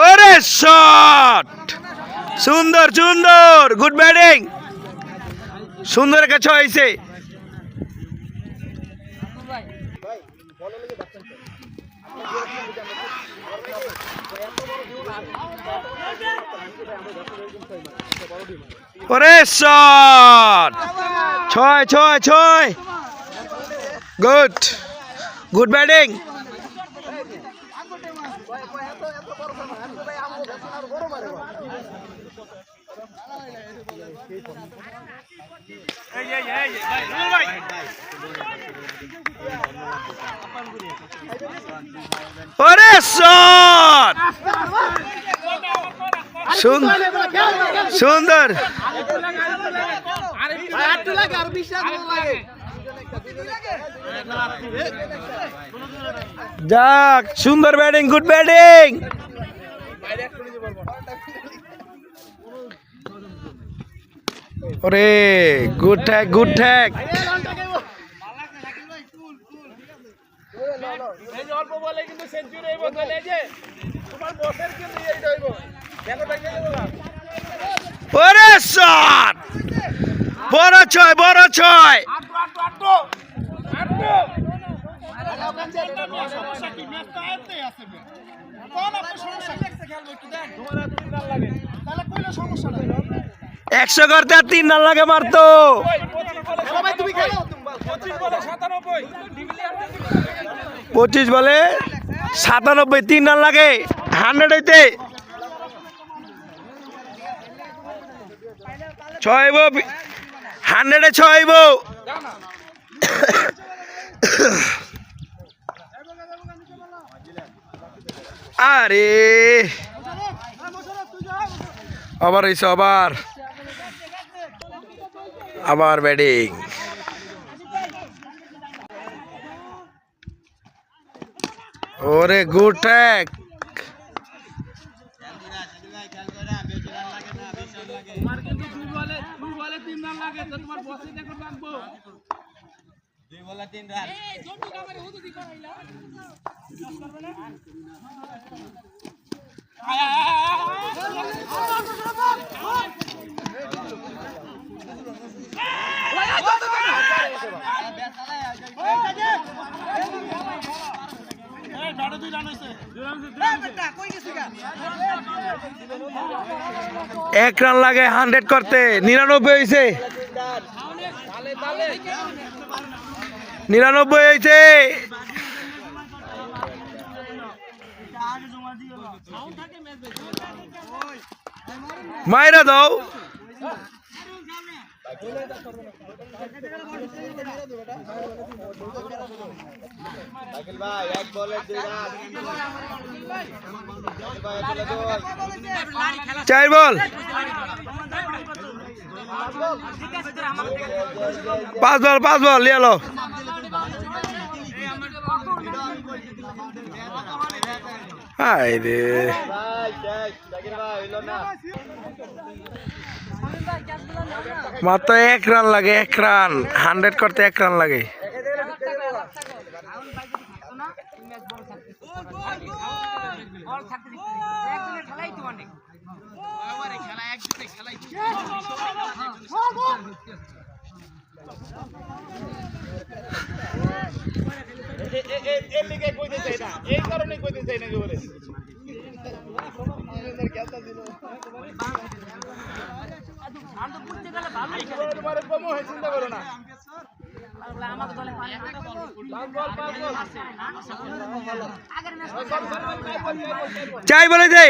ওরে শট সুন্দর সুন্দর গুড ব্যাটিং সুন্দর একটা ছয় হয়েছে ওরে শট ছয় ছয় ছয় গুড গুড ব্যাটিং ওরে শট সুন্দর যাক সুন্দর ব্যাটিং গুড ব্যাটিং ওরে গুড ঠ্যাক ওরে শট বড় ছয় একশো করতে আর 3 রান লাগে মারতো 25 বলে 97 3 রান লাগে 100 হইতে 6 100 6 আরে আবার হইছে আবার ব্যাটিং ওরে গুড ট্যাক এক রান লাগে 100 করতে 99 হয়েছে 99 হয়েছে মাইরা দাও চার বল 5 বল লিয়ে লো হাই রে মাত্র 1 রান লাগে 1 রান 100 করতে 1 রান লাগে এই কারণে কইতে চাই না চাই বলে দে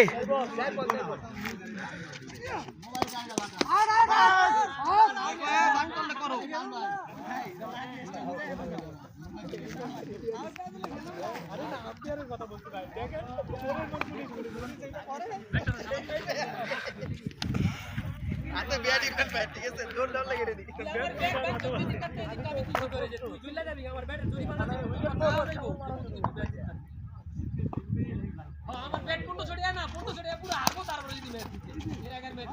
আমার ব্যাট পুরো ছড়িয়া না পুরো ছড়িয়া পুরো হাগো তারপরে যদি ম্যাচ দিতে এর আগে ম্যাচ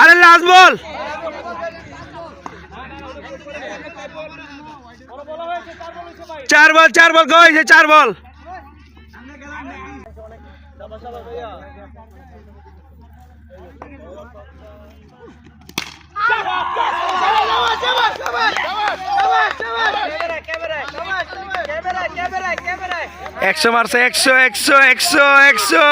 আরে লাস্ট বল। 4 বল 4 বল কইছে 4 বল। একশো মারছে 100 100 100 100।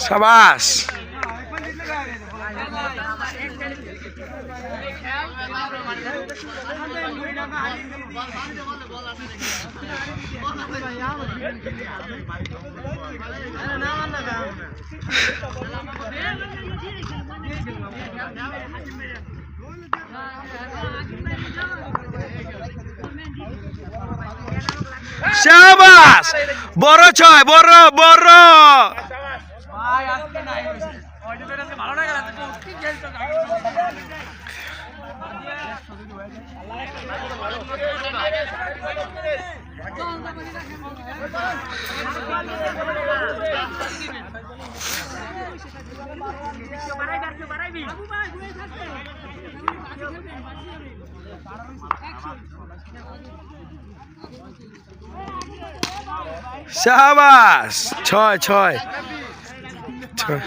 শাবাশ। শাবাশ, বড় ছয়, বড় বড়। শাবাশ, ছয় ছয় ছয়।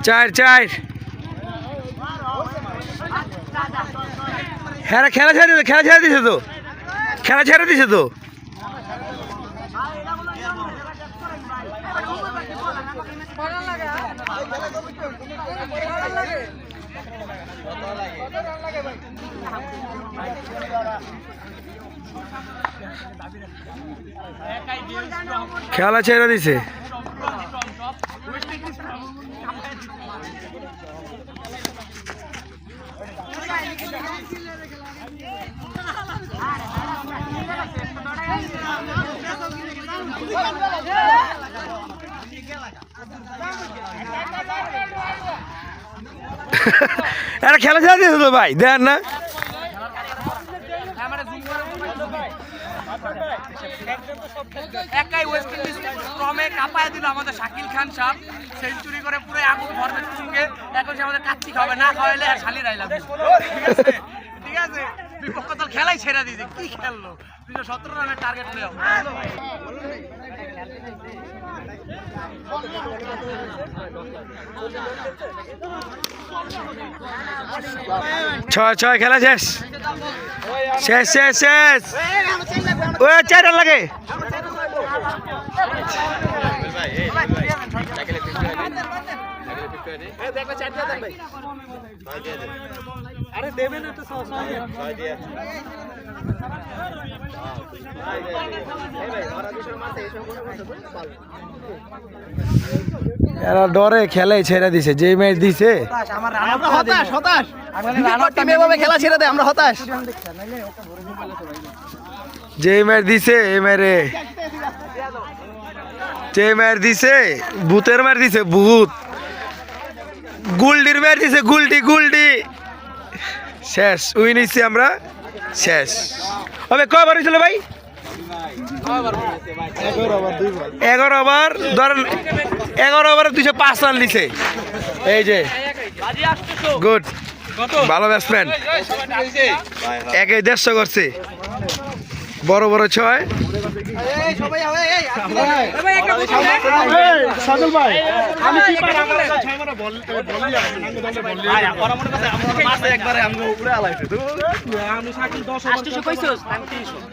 চার চার। হ্যাঁ, খেলা ছেড়ে দিছে, খেলা ছেড়ে দিছে তো, খেলা ছেড়ে দিছে তো। খেলা ছেড়ে দিছে। আরে খেলা ছেড়ে দিয়েছে তো ভাই, দেন না। একাই ওয়েস্ট ইন্ডিজ ক্রমে কাঁপায় দিল আমাদের শাকিল খান সাহেব, সেঞ্চুরি করে পুরো আগুন ধর্মের সঙ্গে। এখন সে আমাদের কাচ্চি খাবে, না খাওয়াইলে আর শালি রাইলাম। ঠিক আছে, বিপক্ষ দল খেলাই ছেড়ে দিয়েছে। কি খেললো 217 রানের টার্গেট নিয়েও। ছয় ছয়, খেলা শেষ শেষ শেষ শেষ। ওই 4 রান লাগে। এরা ডরে খেলাই ছেড়ে দিছে, যে ম্যাচ দিছে। খেলা ছেড়ে দেয়, আমরা হতাশ। যে ম্যাচ দিছে এমারে, যে ম্যাচ দিছে ভূতের মার দিছে, ভূত গুলডির মার দিছে, গুলডি গুলডি। শেষ, উইন হইছি আমরা, শেষ। হবে কয়বার হয়েছিল ভাই? 11 ওভার ধরেন, 11 ওভারে 205 রান দিছে। এই যে গুড। ভালো ব্যাটসম্যান একে 150 করছে বড় বড় ছয় সাদুল ভাই আমি কি পারি আমি শাকিল 10 কইছস আমি 300